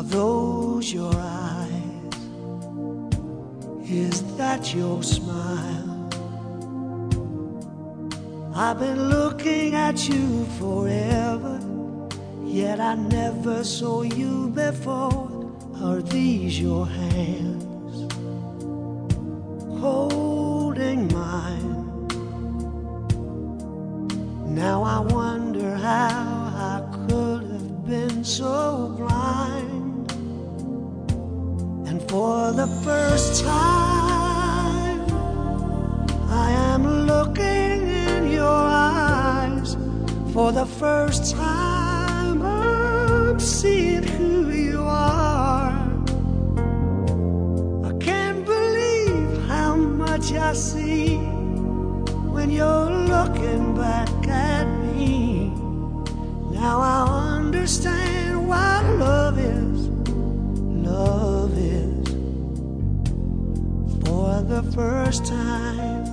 those your eyes? Is that your smile? I've been looking at you forever, yet I never saw you before. Are these your hands holding mine? Now I wonder how I could have been so blind. And for the first time I am looking in your eyes. For the first time I'm seeing who you are. I can't believe how much I see when you're looking back at me. Now I understand what love is. Love is. For the first time.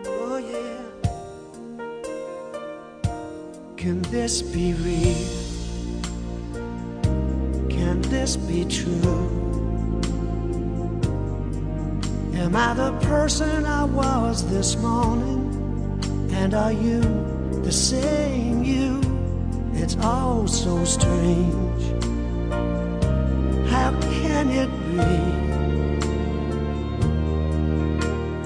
Oh yeah. Can this be real? Can this be true? Am I the person I was this morning? And are you the same you? It's all so strange. How can it be?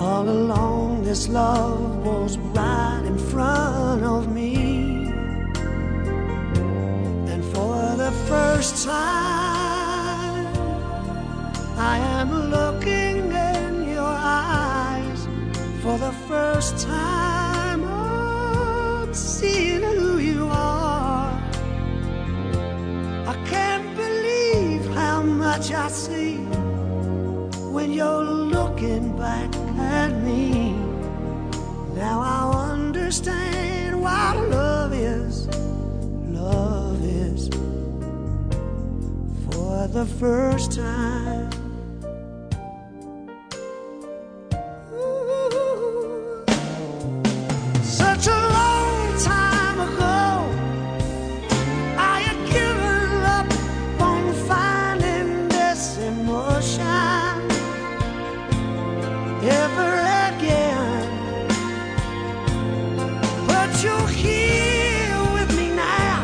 All along this love was right in front of me. And for the first time I am looking in your eyes. For the first time I'm seeing who you are. I can't believe how much I see when you're looking back at me. Now I understand what love is. Love is. For the first time. Such a long time ago, I had given up on finding this emotion ever again. But you're here with me now.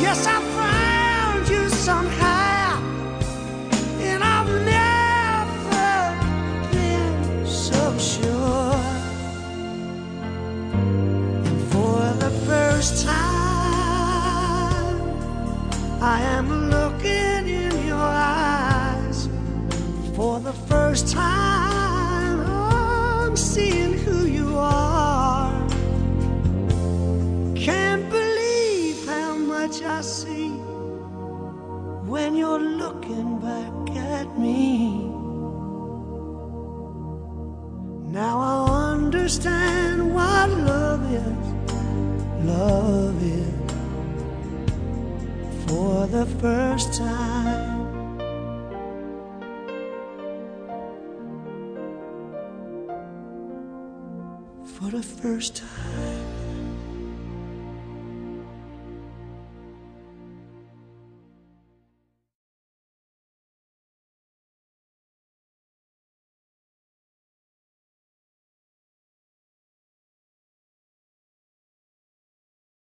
Yes, I found you somehow, and I've never been so sure. First time I am looking in your eyes. For the first time I'm seeing who you are. Can't believe how much I see when you're looking back at me. Now I understand what love is. Love is. For the first time. For the first time.